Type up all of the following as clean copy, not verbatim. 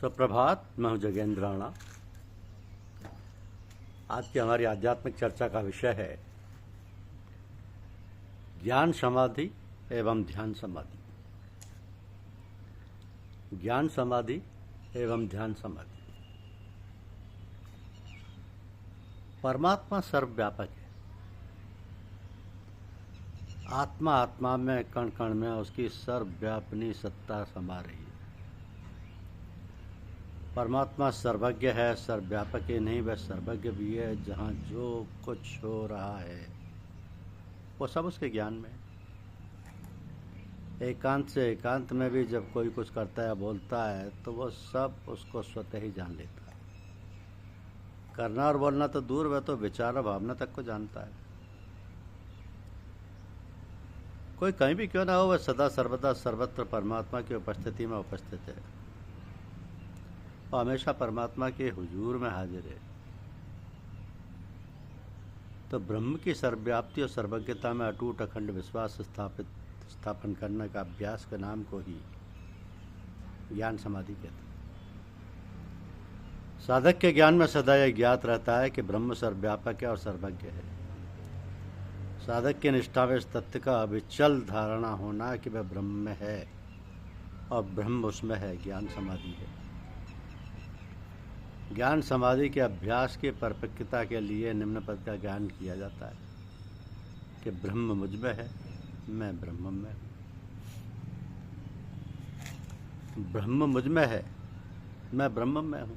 सुप्रभात। मैं हूं जगेंद्र राणा। आज की हमारी आध्यात्मिक चर्चा का विषय है ज्ञान समाधि एवं ध्यान समाधि। ज्ञान समाधि एवं ध्यान समाधि। परमात्मा सर्वव्यापक है। आत्मा आत्मा में, कण कण में उसकी सर्वव्यापनी सत्ता समा रही है। परमात्मा सर्वज्ञ है, सर्वव्यापक ही नहीं वह सर्वज्ञ भी है। जहाँ जो कुछ हो रहा है वो सब उसके ज्ञान में। एकांत से एकांत में भी जब कोई कुछ करता है, बोलता है, तो वो सब उसको स्वतः ही जान लेता है। करना और बोलना तो दूर, वह तो विचार और भावना तक को जानता है। कोई कहीं भी क्यों ना हो, वह सदा सर्वदा सर्वत्र परमात्मा की उपस्थिति में उपस्थित है और हमेशा परमात्मा के हुजूर में हाजिर है। तो ब्रह्म की सर्वव्याप्ति और सर्वज्ञता में अटूट अखंड विश्वास स्थापन करने का अभ्यास के नाम को ही ज्ञान समाधि कहते हैं। साधक के ज्ञान में सदा यह ज्ञात रहता है कि ब्रह्म सर्वव्यापक है और सर्वज्ञ है। साधक की निष्ठा में इस तथ्य का अविचल धारणा होना कि वह ब्रह्म में है और ब्रह्म उसमें है, ज्ञान समाधि है। ज्ञान समाधि के अभ्यास की परिपक्वता के लिए निम्न पद का ज्ञान किया जाता है कि ब्रह्म मुझ में है, मैं ब्रह्म में हूँ। ब्रह्म मुझ में है, मैं ब्रह्म में हूँ।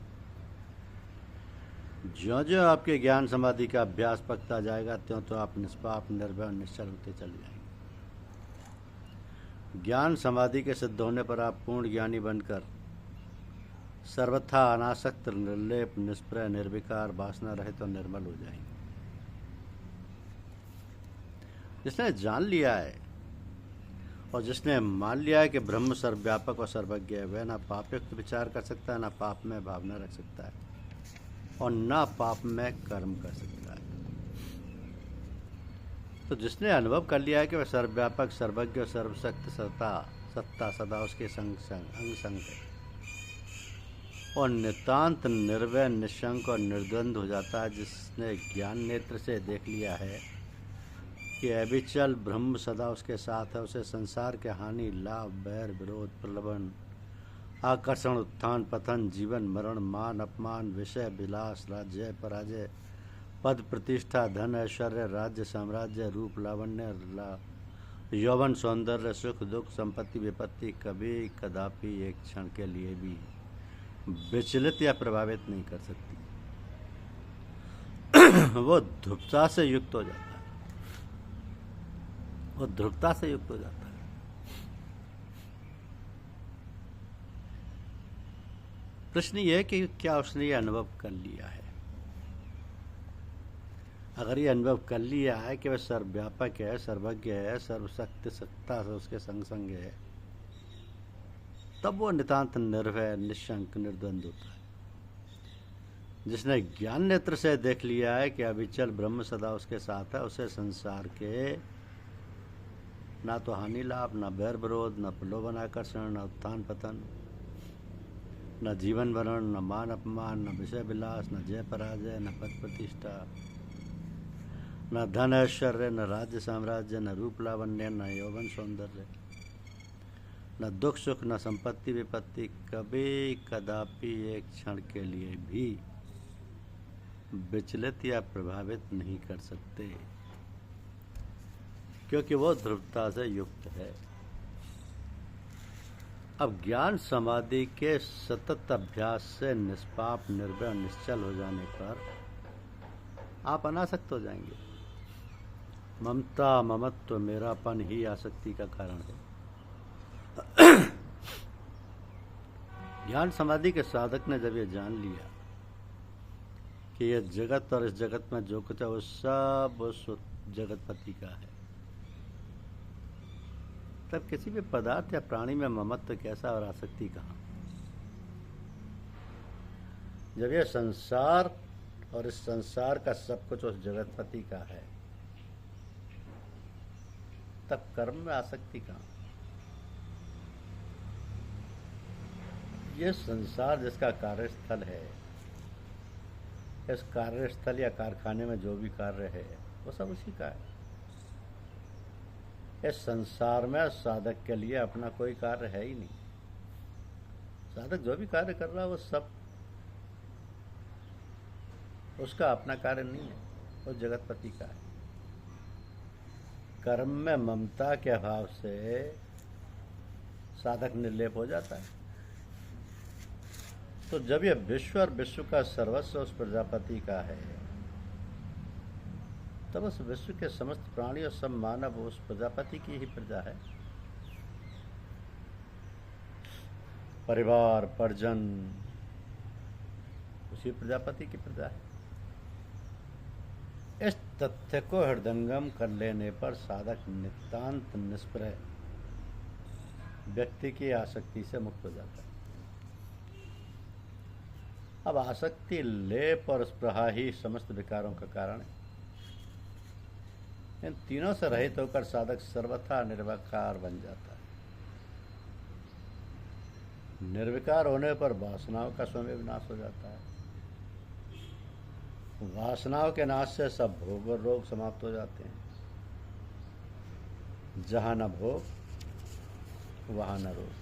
ज्यों ज्यों आपके ज्ञान समाधि का अभ्यास पकता जाएगा, त्यों तो आप निष्पाप, निर्भय और निश्चल होते चले जाएंगे। ज्ञान समाधि के सिद्ध होने पर आप पूर्ण ज्ञानी बनकर सर्वथा अनासक्त, निर्लेप, निष्प्रय, निर्विकार, वासना रहित और निर्मल हो जाएंगे। जिसने जान लिया है और जिसने मान लिया है कि ब्रह्म सर्वव्यापक और सर्वज्ञ है, वह ना पापयुक्त विचार कर सकता है, ना पाप में भावना रख सकता है और ना पाप में कर्म कर सकता है। तो जिसने अनुभव कर लिया है कि वह सर्वव्यापक, सर्वज्ञ और सर्वशक्त सत्ता सदा उसके अंग संग है और नितांत निर्भय, निशंक और निर्द्वंद हो जाता है, जिसने ज्ञान नेत्र से देख लिया है कि अविचल ब्रह्म सदा उसके साथ है, उसे संसार के हानि, लाभ, बैर, विरोध, प्रलोभन, आकर्षण, उत्थान पतन, जीवन मरण, मान अपमान, विषय विलास, राज्य पराजय, पद प्रतिष्ठा, धन ऐश्वर्य, राज्य साम्राज्य, रूप लावण्य, यौवन सौंदर्य, सुख दुख, संपत्ति विपत्ति कभी कदापि एक क्षण के लिए भी विचलित या प्रभावित नहीं कर सकती। वो ध्रुवता से युक्त हो जाता है। वो ध्रुवता से युक्त हो जाता है। प्रश्न यह है कि क्या उसने ये अनुभव कर लिया है। अगर ये अनुभव कर लिया है कि वह सर्वव्यापक है, सर्वज्ञ है, सर्वशक्ति सत्ता से उसके संग संग है, तब वो नितांत निर्भय, निशंक, निर्द्वंद होता है। जिसने ज्ञान नेत्र से देख लिया है कि अविचल ब्रह्म सदा उसके साथ है, उसे संसार के ना तो हानि लाभ, ना बैर विरोध, न प्रलोभन आकर्षण, न उत्थान पतन, न जीवन मरण, न मान अपमान, न विषय विलास, न जय पराजय, न पद प्रतिष्ठा, न धन ऐश्वर्य, न राज्य साम्राज्य, न रूप लावण्य, न यौवन सौंदर्य, न दुख सुख, न संपत्ति विपत्ति कभी कदापि एक क्षण के लिए भी विचलित या प्रभावित नहीं कर सकते, क्योंकि वो ध्रुवता से युक्त है। अब ज्ञान समाधि के सतत अभ्यास से निष्पाप, निर्भय, निश्चल हो जाने पर आप अनासक्त हो जाएंगे। ममता, ममत्व, मेरापन ही आसक्ति का कारण है। ज्ञान समाधि के साधक ने जब ये जान लिया कि यह जगत और इस जगत में जो कुछ है वो सब उस जगतपति का है, तब किसी भी पदार्थ या प्राणी में ममत्व कैसा और आसक्ति कहाँ। जब यह संसार और इस संसार का सब कुछ उस जगतपति का है, तब कर्म में आसक्ति कहाँ। ये संसार जिसका कार्यस्थल है, इस कार्यस्थल या कारखाने में जो भी कार्य है वो सब उसी का है। इस संसार में साधक के लिए अपना कोई कार्य है ही नहीं। साधक जो भी कार्य कर रहा है वो सब उसका अपना कार्य नहीं है, वो जगतपति का है। कर्म में ममता के अभाव से साधक निर्लेप हो जाता है। तो जब यह विश्व और विश्व का सर्वस्व उस प्रजापति का है, तब उस विश्व के समस्त प्राणी और सब मानव उस प्रजापति की ही प्रजा है। परिवार परिजन उसी प्रजापति की प्रजा है। इस तथ्य को हृदयंगम कर लेने पर साधक नितांत निष्प्रह व्यक्ति की आसक्ति से मुक्त हो जाता है। अब आसक्ति, लेप और स्पृहा ही समस्त विकारों का कारण है। इन तीनों से रहित होकर साधक सर्वथा निर्विकार बन जाता है। निर्विकार होने पर वासनाओं का स्वयं विनाश हो जाता है। वासनाओं के नाश से सब भोग और रोग समाप्त हो जाते हैं। जहां न भोग वहां न रोग।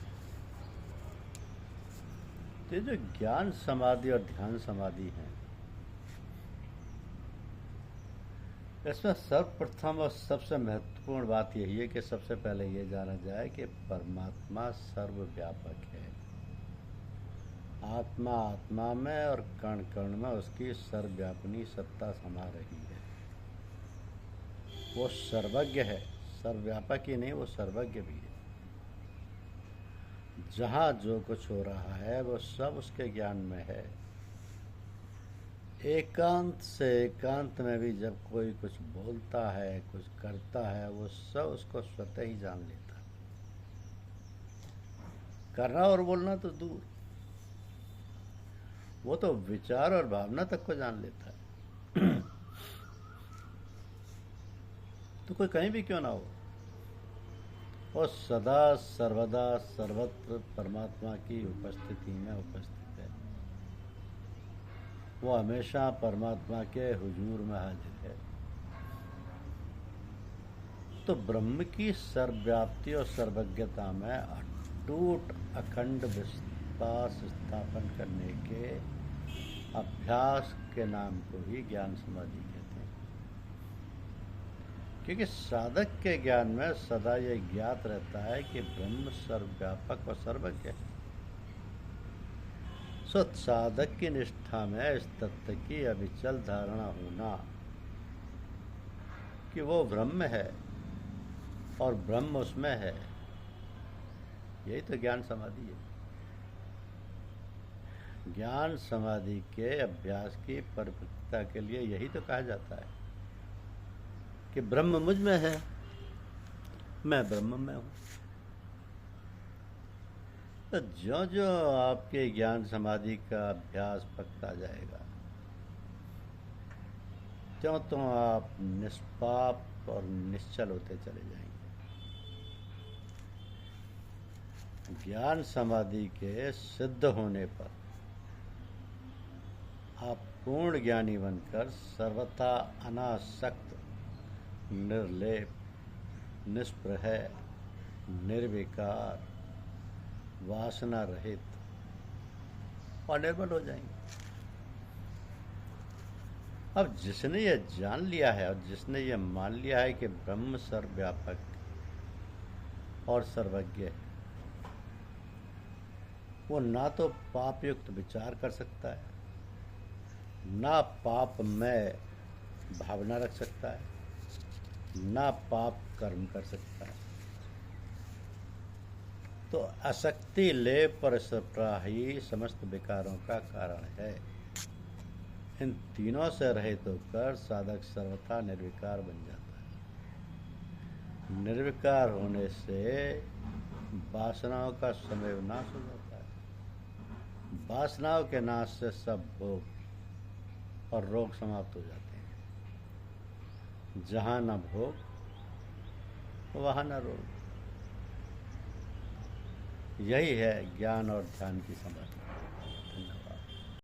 ये जो ज्ञान समाधि और ध्यान समाधि है, इसमें सर्वप्रथम और सबसे महत्वपूर्ण बात यही है कि सबसे पहले ये जाना जाए कि परमात्मा सर्वव्यापक है। आत्मा आत्मा में और कण कण में उसकी सर्वव्यापिनी सत्ता समा रही है। वो सर्वज्ञ है, सर्वव्यापक ही नहीं, वो सर्वज्ञ भी है। जहाँ जो कुछ हो रहा है वो सब उसके ज्ञान में है। एकांत से एकांत में भी जब कोई कुछ बोलता है, कुछ करता है, वो सब उसको स्वतः ही जान लेता है। करना और बोलना तो दूर, वो तो विचार और भावना तक को जान लेता है। तो कोई कहीं भी क्यों ना हो, और सदा सर्वदा सर्वत्र परमात्मा की उपस्थिति में उपस्थित है। वो हमेशा परमात्मा के हुजूर में हाजिर है। तो ब्रह्म की सर्वव्याप्ति और सर्वज्ञता में अटूट अखंड विश्वास स्थापन करने के अभ्यास के नाम को ही ज्ञान समाधि कहते हैं। क्योंकि साधक के ज्ञान में सदा ये ज्ञात रहता है कि ब्रह्म सर्वव्यापक और सर्वज्ञ है। सो साधक की निष्ठा में इस तत्व की अविचल धारणा होना कि वो ब्रह्म है और ब्रह्म उसमें है, यही तो ज्ञान समाधि है। ज्ञान समाधि के अभ्यास की परिपक्वता के लिए यही तो कहा जाता है कि ब्रह्म मुझ में है, मैं ब्रह्म में हूं। तो जो जो आपके ज्ञान समाधि का अभ्यास पकता जाएगा, त्यों तो आप निष्पाप और निश्चल होते चले जाएंगे। ज्ञान समाधि के सिद्ध होने पर आप पूर्ण ज्ञानी बनकर सर्वथा अनासक्त, निर्लेप, निष्प्रह, निर्विकार, वासना रहित और निर्मल हो जाएंगे। अब जिसने यह जान लिया है और जिसने यह मान लिया है कि ब्रह्म सर्वव्यापक और सर्वज्ञ है, वो ना तो पाप युक्त विचार कर सकता है, ना पाप में भावना रख सकता है, ना पाप कर्म कर सकता है। तो आसक्ति, लेप और स्पृहा ही समस्त विकारों का कारण है। इन तीनों से रहित होकर साधक सर्वथा निर्विकार बन जाता है। निर्विकार होने से वासनाओं का समय नाश हो जाता है। वासनाओं के नाश से सब भोग और रोग समाप्त हो जाते हैं। जहाँ न भोग वहाँ न रोग। यही है ज्ञान और ध्यान की समझ।